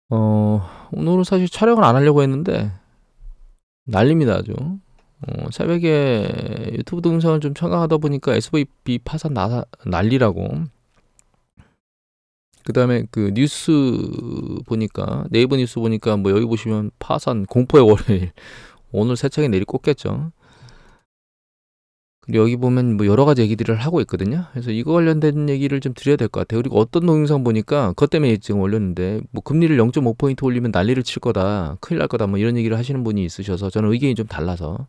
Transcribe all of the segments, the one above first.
오늘은 사실 촬영을 안 하려고 했는데 난립니다 아주. 새벽에 유튜브 동영상을 좀 첨가하다 보니까 SVB 파산 난리라고. 그다음에 그 뉴스 보니까 네이버 뉴스 보니까 뭐 여기 보시면 파산 공포의 월요일 오늘 세차게 내리 꽂겠죠. 그리고 여기 보면 뭐 여러 가지 얘기들을 하고 있거든요. 그래서 이거 관련된 얘기를 좀 드려야 될 것 같아요. 그리고 어떤 동영상 보니까 그것 때문에 지금 올렸는데 뭐 금리를 0.5포인트 올리면 난리를 칠 거다, 큰일 날 거다, 뭐 이런 얘기를 하시는 분이 있으셔서 저는 의견이 좀 달라서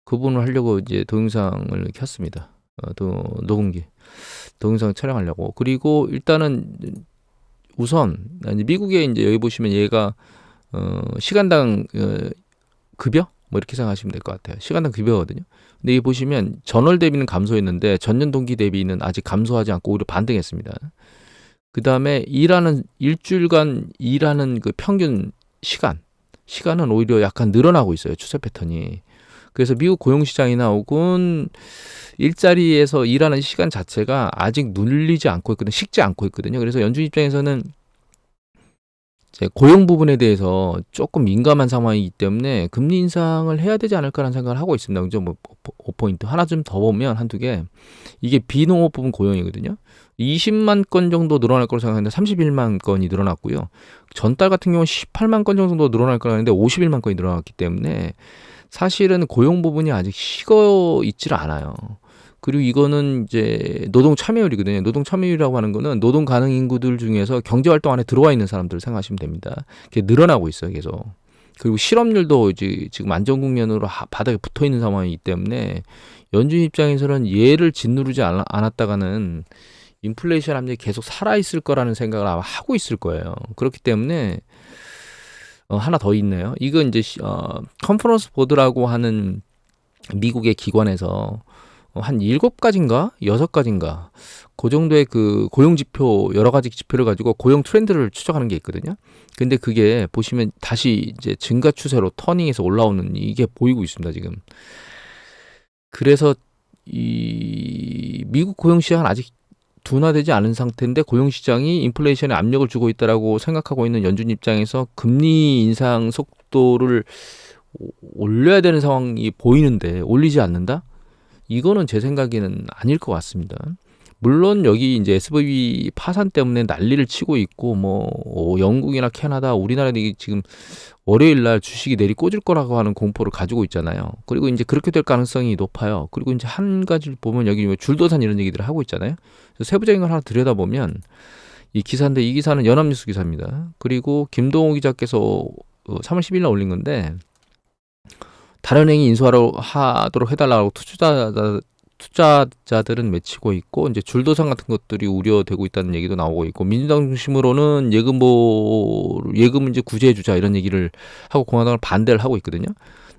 그 부분을 하려고 이제 동영상을 켰습니다. 또 녹음기 동영상 촬영하려고. 그리고 일단은 우선 이제 미국에 이제 여기 보시면 얘가 시간당 급여 뭐 이렇게 생각하시면 될 것 같아요. 시간당 급여거든요. 근데 여기 보시면 전월 대비는 감소했는데 전년 동기 대비는 아직 감소하지 않고 오히려 반등했습니다. 그 다음에 일주일간 일하는 그 평균 시간은 오히려 약간 늘어나고 있어요. 추세 패턴이. 그래서 미국 고용시장이나 혹은 일자리에서 일하는 시간 자체가 아직 눌리지 않고 있거든요. 식지 않고 있거든요. 그래서 연준 입장에서는 이제 고용 부분에 대해서 조금 민감한 상황이기 때문에 금리 인상을 해야 되지 않을까라는 생각을 하고 있습니다. 0.5포인트. 하나 좀 더 보면 한두 개. 이게 비농업 부분 고용이거든요. 20만 건 정도 늘어날 거라고 생각했는데 31만 건이 늘어났고요. 전달 같은 경우는 18만 건 정도 늘어날 거라고 했는데 51만 건이 늘어났기 때문에 사실은 고용 부분이 아직 식어 있질 않아요. 그리고 이거는 이제 노동 참여율이거든요. 노동 참여율이라고 하는 거는 노동 가능 인구들 중에서 경제 활동 안에 들어와 있는 사람들을 생각하시면 됩니다. 그게 늘어나고 있어요, 계속. 그리고 실업률도 이제 지금 안정 국면으로 바닥에 붙어 있는 상황이기 때문에 연준 입장에서는 얘를 짓누르지 않았다가는 인플레이션 압력이 계속 살아 있을 거라는 생각을 아마 하고 있을 거예요. 그렇기 때문에 하나 더 있네요. 이거 이제 컨퍼런스 보드라고 하는 미국의 기관에서 한 7가지인가 6가지인가 그 정도의 그 고용 지표, 여러 가지 지표를 가지고 고용 트렌드를 추적하는 게 있거든요. 근데 그게 보시면 다시 이제 증가 추세로 터닝해서 올라오는 이게 보이고 있습니다, 지금. 그래서 이 미국 고용 시장은 아직 둔화되지 않은 상태인데 고용 시장이 인플레이션에 압력을 주고 있다라고 생각하고 있는 연준 입장에서 금리 인상 속도를 올려야 되는 상황이 보이는데 올리지 않는다? 이거는 제 생각에는 아닐 것 같습니다. 물론 여기 이제 SVB 파산 때문에 난리를 치고 있고 영국이나 캐나다, 우리나라도 지금 월요일 날 주식이 내리 꽂을 거라고 하는 공포를 가지고 있잖아요. 그리고 이제 그렇게 될 가능성이 높아요. 그리고 이제 한 가지를 보면 여기 줄도산 이런 얘기들을 하고 있잖아요. 그래서 세부적인 걸 하나 들여다보면 이 기사인데 이 기사는 연합뉴스 기사입니다. 그리고 김동호 기자께서 3월 10일 날 올린 건데 다른 행위 인수하도록 해달라고 투자자들은 외치고 있고 이제 줄도산 같은 것들이 우려되고 있다는 얘기도 나오고 있고 민주당 중심으로는 예금 이제 구제해주자 이런 얘기를 하고 공화당을 반대를 하고 있거든요.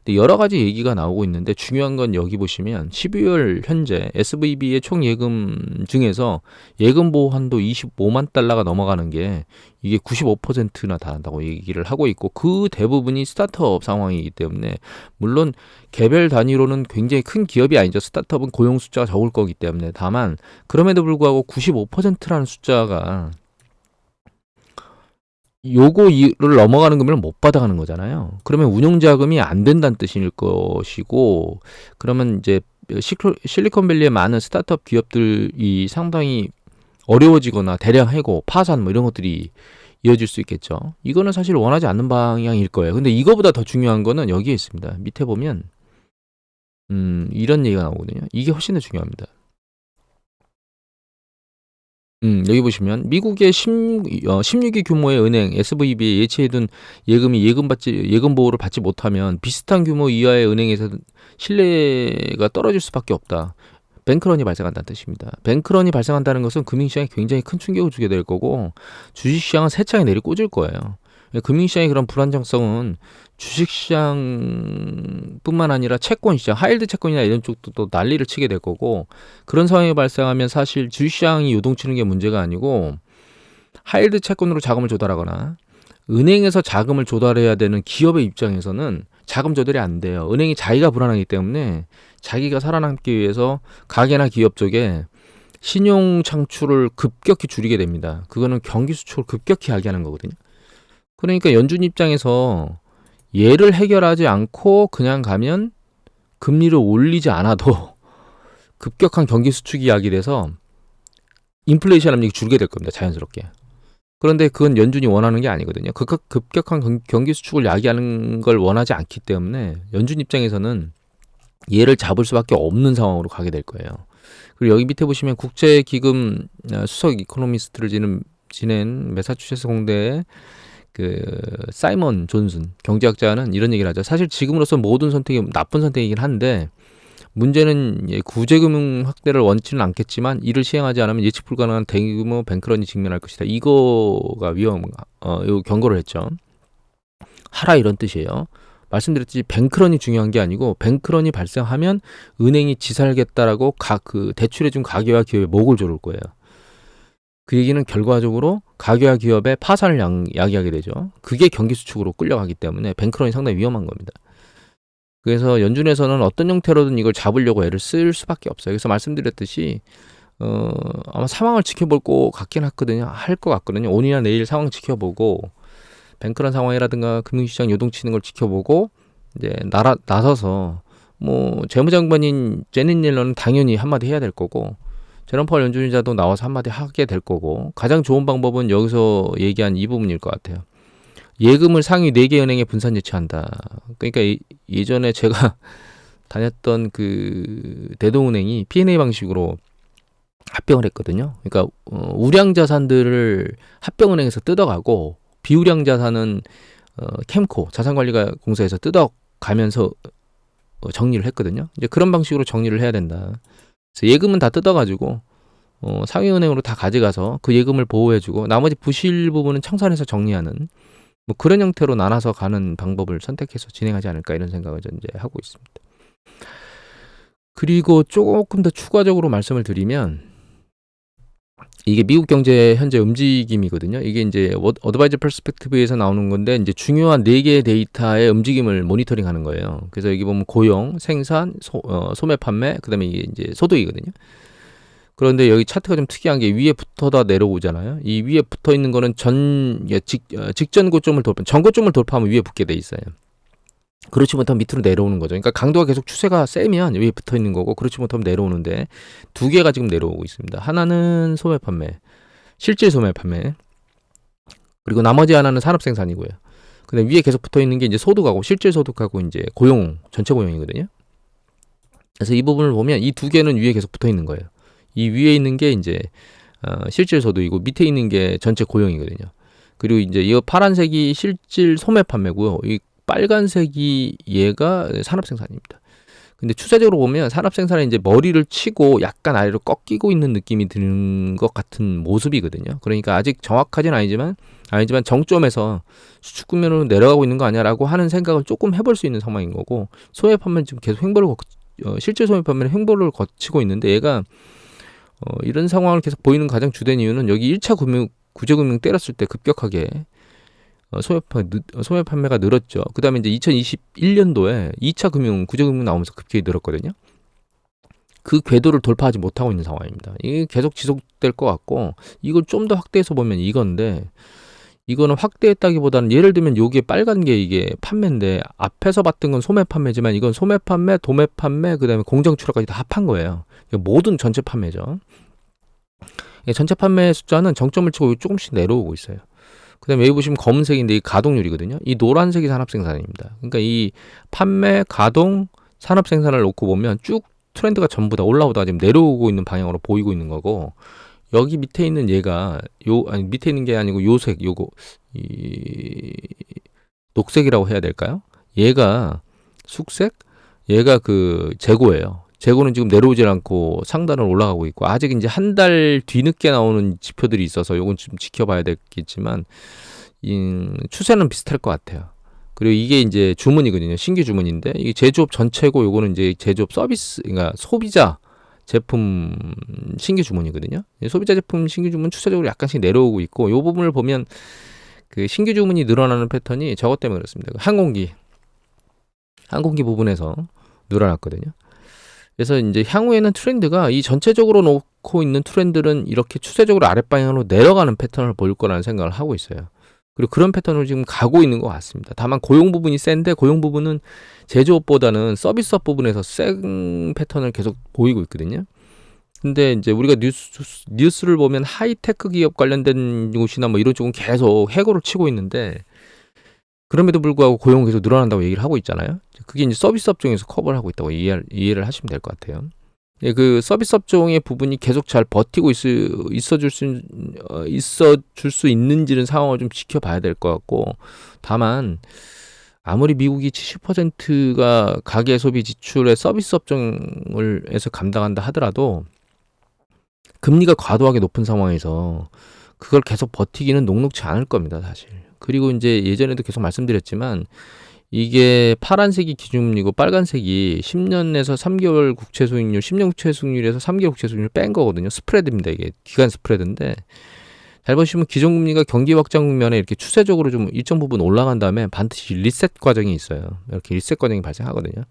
근데 여러 가지 얘기가 나오고 있는데 중요한 건 여기 보시면 12월 현재 SVB의 총 예금 중에서 예금 보호 한도 25만 달러가 넘어가는 게 이게 95%나 달한다고 얘기를 하고 있고 그 대부분이 스타트업 상황이기 때문에 물론 개별 단위로는 굉장히 큰 기업이 아니죠. 스타트업은 고용 숫자가 적을 거기 때문에 다만 그럼에도 불구하고 95%라는 숫자가 요거를 넘어가는 금액을 못 받아가는 거잖아요. 그러면 운용자금이 안 된다는 뜻일 것이고 그러면 이제 실리콘밸리의 많은 스타트업 기업들이 상당히 어려워지거나 대량 해고, 파산 뭐 이런 것들이 이어질 수 있겠죠. 이거는 사실 원하지 않는 방향일 거예요. 근데 이거보다 더 중요한 거는 여기에 있습니다. 밑에 보면 이런 얘기가 나오거든요. 이게 훨씬 더 중요합니다. 여기 보시면 미국의 16위 규모의 은행 SVB에 예치해둔 예금이 예금 보호를 받지 못하면 비슷한 규모 이하의 은행에서 신뢰가 떨어질 수밖에 없다. 뱅크런이 발생한다는 뜻입니다. 뱅크런이 발생한다는 것은 금융시장에 굉장히 큰 충격을 주게 될 거고 주식시장은 세차게 내리꽂을 거예요. 금융시장의 그런 불안정성은 주식시장뿐만 아니라 채권시장, 하이힐드 채권이나 이런 쪽도 또 난리를 치게 될 거고 그런 상황이 발생하면 사실 주식시장이 요동치는 게 문제가 아니고 하이힐드 채권으로 자금을 조달하거나 은행에서 자금을 조달해야 되는 기업의 입장에서는 자금 조달이 안 돼요. 은행이 자기가 불안하기 때문에 자기가 살아남기 위해서 가게나 기업 쪽에 신용 창출을 급격히 줄이게 됩니다. 그거는 경기 수축을 급격히 하게 하는 거거든요. 그러니까 연준 입장에서 얘를 해결하지 않고 그냥 가면 금리를 올리지 않아도 급격한 경기 수축이 야기돼서 인플레이션 압력이 줄게 될 겁니다. 자연스럽게. 그런데 그건 연준이 원하는 게 아니거든요. 급격한 경기 수축을 야기하는 걸 원하지 않기 때문에 연준 입장에서는 얘를 잡을 수밖에 없는 상황으로 가게 될 거예요. 그리고 여기 밑에 보시면 국제기금 수석 이코노미스트를 지낸 매사추세츠 공대의 그 사이먼 존슨 경제학자는 이런 얘기를 하죠. 사실 지금으로서 모든 선택이 나쁜 선택이긴 한데 문제는 구제금융 확대를 원치는 않겠지만 이를 시행하지 않으면 예측 불가능한 대규모 뱅크런이 직면할 것이다. 이거가 요 경고를 했죠. 하라 이런 뜻이에요. 말씀드렸듯이 뱅크런이 중요한 게 아니고 뱅크런이 발생하면 은행이 지살겠다라고 그 대출해준 가계와 기업의 목을 조를 거예요. 그 얘기는 결과적으로 가계와 기업의 파산을 야기하게 되죠. 그게 경기 수축으로 끌려가기 때문에 뱅크런이 상당히 위험한 겁니다. 그래서 연준에서는 어떤 형태로든 이걸 잡으려고 애를 쓸 수밖에 없어요. 그래서 말씀드렸듯이 아마 상황을 지켜볼 것 같긴 하거든요. 할 것 같거든요. 오늘이나 내일 상황 지켜보고 뱅크런 상황이라든가 금융시장 요동치는 걸 지켜보고 이제 나서서 뭐 재무장관인 제닛 옐런은 당연히 한마디 해야 될 거고 제롬 파월 연준의자도 나와서 한마디 하게 될 거고 가장 좋은 방법은 여기서 얘기한 이 부분일 것 같아요. 예금을 상위 4개 은행에 분산 제치한다. 그러니까 예전에 제가 다녔던 그 대동은행이 P&A 방식으로 합병을 했거든요. 그러니까 우량 자산들을 합병은행에서 뜯어가고 비우량 자산은 캠코 자산관리가 공사에서 뜯어가면서 정리를 했거든요. 이제 그런 방식으로 정리를 해야 된다. 그래서 예금은 다 뜯어가지고 상위은행으로 다 가져가서 그 예금을 보호해주고 나머지 부실 부분은 청산해서 정리하는 뭐 그런 형태로 나눠서 가는 방법을 선택해서 진행하지 않을까 이런 생각을 이제 하고 있습니다. 그리고 조금 더 추가적으로 말씀을 드리면 이게 미국 경제 현재 움직임이거든요. 이게 이제 어드바이저 퍼스펙티브에서 나오는 건데 이제 중요한 4개의 데이터의 움직임을 모니터링하는 거예요. 그래서 여기 보면 고용, 생산, 소매 판매, 그다음에 이게 이제 소득이거든요. 그런데 여기 차트가 좀 특이한 게 위에 붙어다 내려오잖아요. 이 위에 붙어 있는 거는 직전 고점을 전고점을 돌파하면 위에 붙게 돼 있어요. 그렇지 못하면 밑으로 내려오는 거죠. 그러니까 강도가 계속 추세가 세면 위에 붙어 있는 거고 그렇지 못하면 내려오는데 두 개가 지금 내려오고 있습니다. 하나는 소매 판매, 실질 소매 판매. 그리고 나머지 하나는 산업 생산이고요. 근데 위에 계속 붙어 있는 게 이제 소득하고 실질 소득하고 이제 고용, 전체 고용이거든요. 그래서 이 부분을 보면 이 두 개는 위에 계속 붙어 있는 거예요. 이 위에 있는 게 이제 실질 소득이고 밑에 있는 게 전체 고용이거든요. 그리고 이제 이 파란색이 실질 소매 판매고요. 이 빨간색이 얘가 산업 생산입니다. 근데 추세적으로 보면 산업 생산에 이제 머리를 치고 약간 아래로 꺾이고 있는 느낌이 드는 것 같은 모습이거든요. 그러니까 아직 정확하진 아니지만 정점에서 수축 국면으로 내려가고 있는 거 아니야라고 하는 생각을 조금 해볼 수 있는 상황인 거고 소매 판매는 지금 계속 실질 소매 판매는 횡보를 거치고 있는데 얘가 이런 상황을 계속 보이는 가장 주된 이유는 여기 1차 구제금융 때렸을 때 급격하게 소매 판매가 늘었죠. 그 다음에 이제 2021년도에 2차 구제금융 나오면서 급격히 늘었거든요. 그 궤도를 돌파하지 못하고 있는 상황입니다. 이게 계속 지속될 것 같고, 이걸 좀 더 확대해서 보면 이건데, 이거는 확대했다기보다는 예를 들면 여기에 빨간 게 이게 판매인데, 앞에서 봤던 건 소매 판매지만 이건 소매 판매, 도매 판매, 그 다음에 공정 출하까지 다 합한 거예요. 모든 전체 판매죠. 전체 판매 숫자는 정점을 치고 조금씩 내려오고 있어요. 그 다음에 여기 보시면 검은색인데 이 가동률이거든요. 이 노란색이 산업생산입니다. 그러니까 이 판매, 가동, 산업생산을 놓고 보면 쭉 트렌드가 전부 다 올라오다가 지금 내려오고 있는 방향으로 보이고 있는 거고 여기 밑에 있는 얘가 밑에 있는 게 아니고 요색 이 녹색이라고 해야 될까요? 얘가 숙색, 얘가 그 재고예요. 재고는 지금 내려오질 않고 상단을 올라가고 있고 아직 이제 한 달 뒤늦게 나오는 지표들이 있어서 요건 좀 지켜봐야 되겠지만 추세는 비슷할 것 같아요. 그리고 이게 이제 주문이거든요. 신규 주문인데 이게 제조업 전체고 요거는 이제 제조업 서비스, 그러니까 소비자 제품 신규 주문이거든요. 소비자 제품 신규 주문 추세적으로 약간씩 내려오고 있고 요 부분을 보면 그 신규 주문이 늘어나는 패턴이 저것 때문에 그렇습니다. 항공기 부분에서 늘어났거든요. 그래서 이제 향후에는 트렌드가 이 전체적으로 놓고 있는 트렌드는 이렇게 추세적으로 아랫방향으로 내려가는 패턴을 보일 거라는 생각을 하고 있어요. 그리고 그런 패턴으로 지금 가고 있는 것 같습니다. 다만 고용 부분이 센데 고용 부분은 제조업보다는 서비스업 부분에서 센 패턴을 계속 보이고 있거든요. 근데 이제 우리가 뉴스를 보면 하이테크 기업 관련된 곳이나 뭐 이런 쪽은 계속 해고를 치고 있는데 그럼에도 불구하고 고용은 계속 늘어난다고 얘기를 하고 있잖아요. 그게 이제 서비스 업종에서 커버를 하고 있다고 이해를 하시면 될 것 같아요. 예, 그 서비스 업종의 부분이 계속 잘 버티고 있어줄 수 있는지는 상황을 좀 지켜봐야 될 것 같고, 다만 아무리 미국이 70%가 가계 소비 지출의 서비스 업종에서 감당한다 하더라도 금리가 과도하게 높은 상황에서 그걸 계속 버티기는 녹록지 않을 겁니다, 사실. 그리고 이제 예전에도 계속 말씀드렸지만 이게 파란색이 기준금리고 빨간색이 10년에서 3개월 국채 수익률, 10년 국채 수익률에서 3개월 국채 수익률 뺀 거거든요. 스프레드입니다. 이게 기간 스프레드인데 잘 보시면 기존금리가 경기 확장 국면에 이렇게 추세적으로 좀 일정 부분 올라간 다음에 반드시 리셋 과정이 있어요. 이렇게 리셋 과정이 발생하거든요.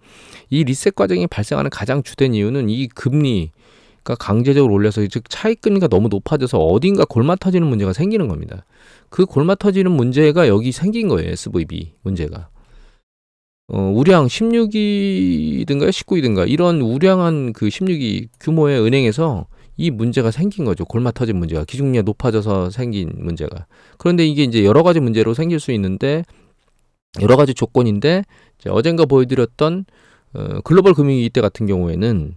이 리셋 과정이 발생하는 가장 주된 이유는 이 금리가 강제적으로 올려서 즉 차익금리가 너무 높아져서 어딘가 골마 터지는 문제가 생기는 겁니다. 그 골마 터지는 문제가 여기 생긴 거예요. SVB 문제가. 우량 16위든가 19위든가 이런 우량한 그 16위 규모의 은행에서 이 문제가 생긴 거죠. 골마 터진 문제가. 기준금리가 높아져서 생긴 문제가. 그런데 이게 이제 여러 가지 문제로 생길 수 있는데 여러 가지 조건인데 어젠가 보여드렸던 글로벌 금융위기 때 같은 경우에는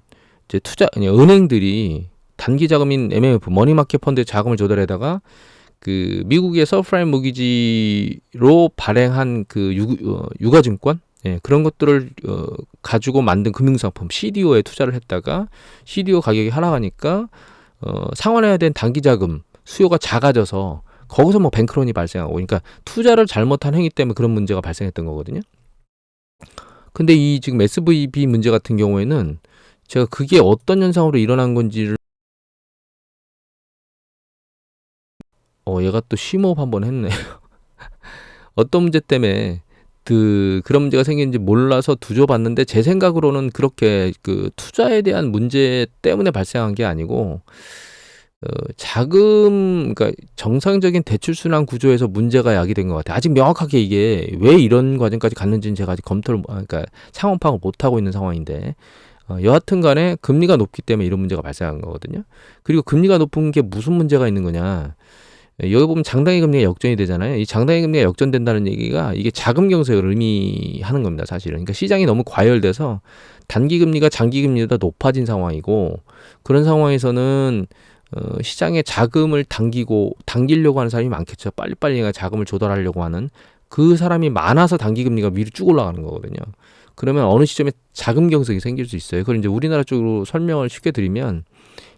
이제 은행들이 단기 자금인 MMF 머니마켓 펀드의 자금을 조달해다가 그 미국의 서브프라임 모기지로 발행한 그 유가증권 그런 것들을 가지고 만든 금융상품 CDO에 투자를 했다가 CDO 가격이 하락하니까 상환해야 된 단기자금 수요가 작아져서 거기서 뭐 뱅크런이 발생하고 그러니까 투자를 잘못한 행위 때문에 그런 문제가 발생했던 거거든요. 근데 이 지금 SVB 문제 같은 경우에는 제가 그게 어떤 현상으로 일어난 건지를 얘가 또 심호흡 한번 했네. 어떤 문제 때문에 그런 문제가 생기는지 몰라서 두줘봤는데 제 생각으로는 그렇게 그 투자에 대한 문제 때문에 발생한 게 아니고 그러니까 정상적인 대출순환 구조에서 문제가 야기된 것 같아요. 아직 명확하게 이게 왜 이런 과정까지 갔는지는 제가 아직 그러니까 상황 파악을 못하고 있는 상황인데 여하튼 간에 금리가 높기 때문에 이런 문제가 발생한 거거든요. 그리고 금리가 높은 게 무슨 문제가 있는 거냐. 여기 보면 장당의 금리가 역전이 되잖아요. 이 장당의 금리가 역전된다는 얘기가 이게 자금 경색을 의미하는 겁니다, 사실은. 그러니까 시장이 너무 과열돼서 단기 금리가 장기 금리보다 높아진 상황이고 그런 상황에서는 시장에 자금을 당기려고 하는 사람이 많겠죠. 빨리빨리 자금을 조달하려고 하는 그 사람이 많아서 단기 금리가 위로 쭉 올라가는 거거든요. 그러면 어느 시점에 자금 경색이 생길 수 있어요. 그걸 이제 우리나라 쪽으로 설명을 쉽게 드리면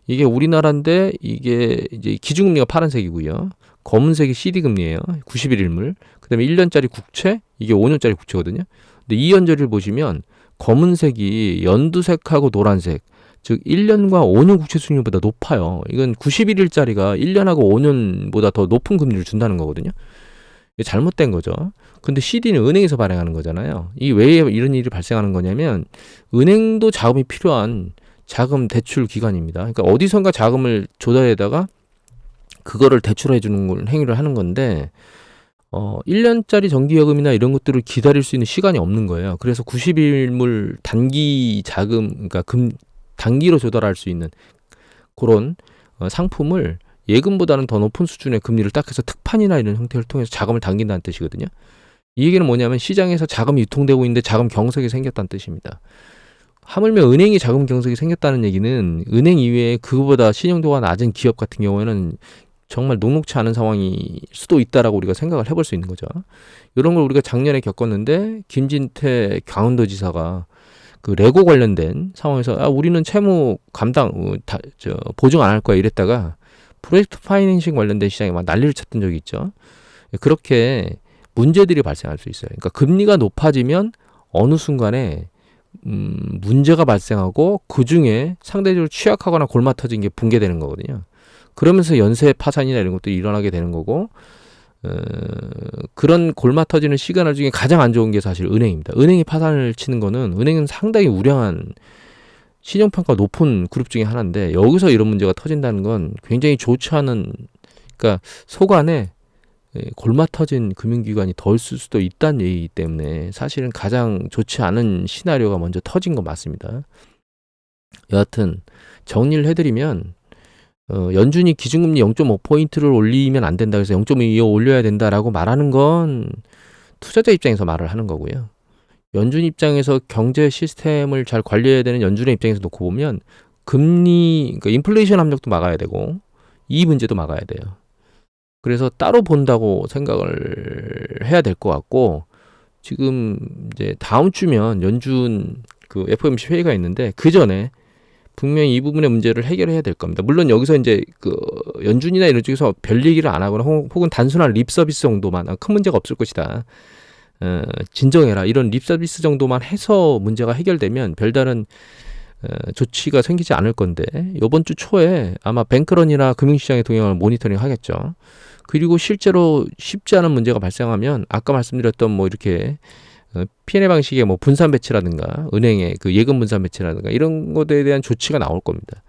이게 우리나라인데 이게 이제 기준금리가 파란색이고요. 검은색이 CD금리예요. 91일물. 그다음에 1년짜리 국채, 이게 5년짜리 국채거든요. 근데 이 연절을 보시면 검은색이 연두색하고 노란색, 즉 1년과 5년 국채 수익률보다 높아요. 이건 91일짜리가 1년하고 5년보다 더 높은 금리를 준다는 거거든요. 이게 잘못된 거죠. 근데 CD는 은행에서 발행하는 거잖아요. 이 왜 이런 일이 발생하는 거냐면 은행도 자금이 필요한 자금 대출 기관입니다. 그러니까 어디선가 자금을 조달해다가 그거를 대출해 주는 행위를 하는 건데 1년짜리 정기예금이나 이런 것들을 기다릴 수 있는 시간이 없는 거예요. 그래서 90일물 단기 자금, 그러니까 단기로 조달할 수 있는 그런 상품을 예금보다는 더 높은 수준의 금리를 딱 해서 특판이나 이런 형태를 통해서 자금을 당긴다는 뜻이거든요. 이 얘기는 뭐냐면 시장에서 자금이 유통되고 있는데 자금 경색이 생겼다는 뜻입니다. 하물며 은행이 자금 경색이 생겼다는 얘기는 은행 이외에 그거보다 신용도가 낮은 기업 같은 경우에는 정말 녹록치 않은 상황일 수도 있다라고 우리가 생각을 해볼 수 있는 거죠. 이런 걸 우리가 작년에 겪었는데 김진태 강원도지사가 그 레고 관련된 상황에서 우리는 채무 보증 안 할 거야 이랬다가 프로젝트 파이낸싱 관련된 시장에 막 난리를 쳤던 적이 있죠. 그렇게 문제들이 발생할 수 있어요. 그러니까 금리가 높아지면 어느 순간에 문제가 발생하고 그 중에 상대적으로 취약하거나 골마 터진 게 붕괴되는 거거든요. 그러면서 연쇄 파산이나 이런 것들이 일어나게 되는 거고 그런 골마 터지는 시그널 중에 가장 안 좋은 게 사실 은행입니다. 은행이 파산을 치는 거는 은행은 상당히 우량한 신용평가 높은 그룹 중에 하나인데 여기서 이런 문제가 터진다는 건 굉장히 좋지 않은 그러니까 속안에 골마 터진 금융기관이 더 있을 수도 있다는 얘기이기 때문에 사실은 가장 좋지 않은 시나리오가 먼저 터진 건 맞습니다. 여하튼 정리를 해드리면 연준이 기준금리 0.5포인트를 올리면 안 된다. 그래서 0.25 올려야 된다라고 말하는 건 투자자 입장에서 말을 하는 거고요. 연준 입장에서 경제 시스템을 잘 관리해야 되는 연준의 입장에서 놓고 보면 금리, 그러니까 인플레이션 압력도 막아야 되고 이 문제도 막아야 돼요. 그래서 따로 본다고 생각을 해야 될 것 같고, 지금 이제 다음 주면 연준 그 FOMC 회의가 있는데 그 전에 분명히 이 부분의 문제를 해결해야 될 겁니다. 물론 여기서 이제 그 연준이나 이런 쪽에서 별 얘기를 안 하거나 혹은 단순한 립 서비스 정도만 큰 문제가 없을 것이다. 진정해라. 이런 립 서비스 정도만 해서 문제가 해결되면 별다른 조치가 생기지 않을 건데 이번 주 초에 아마 뱅크런이나 금융시장의 동향을 모니터링 하겠죠. 그리고 실제로 쉽지 않은 문제가 발생하면 아까 말씀드렸던 뭐 이렇게 P&L 방식의 뭐 분산 배치라든가 은행의 그 예금 분산 배치라든가 이런 것에 대한 조치가 나올 겁니다.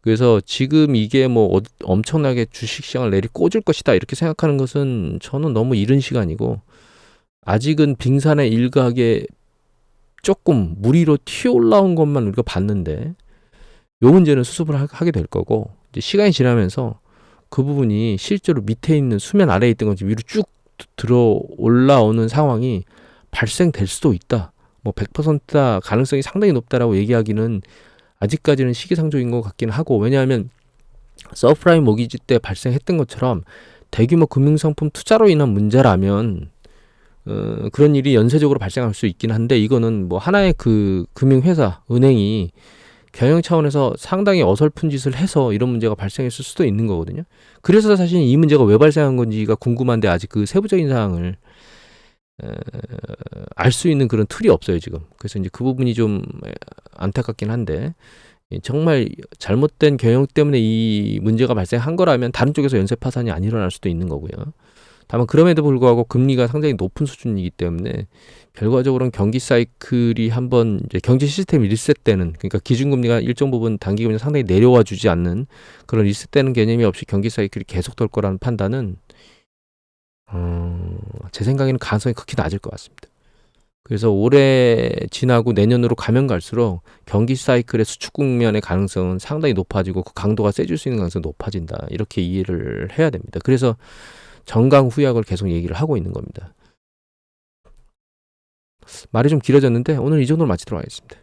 그래서 지금 이게 뭐 엄청나게 주식시장을 내리꽂을 것이다 이렇게 생각하는 것은 저는 너무 이른 시간이고, 아직은 빙산의 일각에 조금 물 위로 튀어 올라온 것만 우리가 봤는데 요 문제는 수습을 하게 될 거고, 이제 시간이 지나면서 그 부분이 실제로 밑에 있는 수면 아래에 있던 건지 위로 쭉 들어 올라오는 상황이 발생될 수도 있다. 뭐 100%다 가능성이 상당히 높다라고 얘기하기는 아직까지는 시기상조인 것 같긴 하고, 왜냐하면 서프라임 모기지 때 발생했던 것처럼 대규모 금융상품 투자로 인한 문제라면 그런 일이 연쇄적으로 발생할 수 있긴 한데, 이거는 뭐 하나의 그 금융회사, 은행이 경영 차원에서 상당히 어설픈 짓을 해서 이런 문제가 발생했을 수도 있는 거거든요. 그래서 사실 이 문제가 왜 발생한 건지가 궁금한데 아직 그 세부적인 사항을 알 수 있는 그런 툴이 없어요 지금. 그래서 이제 그 부분이 좀 안타깝긴 한데, 정말 잘못된 경영 때문에 이 문제가 발생한 거라면 다른 쪽에서 연쇄 파산이 안 일어날 수도 있는 거고요. 다만 그럼에도 불구하고 금리가 상당히 높은 수준이기 때문에 결과적으로는 경기 사이클이 한번 이제 경제 시스템이 리셋되는, 그러니까 기준금리가 일정 부분 단기금리 상당히 내려와 주지 않는 그런 리셋되는 개념이 없이 경기 사이클이 계속될 거라는 판단은 제 생각에는 가능성이 극히 낮을 것 같습니다. 그래서 올해 지나고 내년으로 가면 갈수록 경기 사이클의 수축 국면의 가능성은 상당히 높아지고 그 강도가 세질 수 있는 가능성이 높아진다. 이렇게 이해를 해야 됩니다. 그래서 정강후약을 계속 얘기를 하고 있는 겁니다. 말이 좀 길어졌는데 오늘 이 정도로 마치도록 하겠습니다.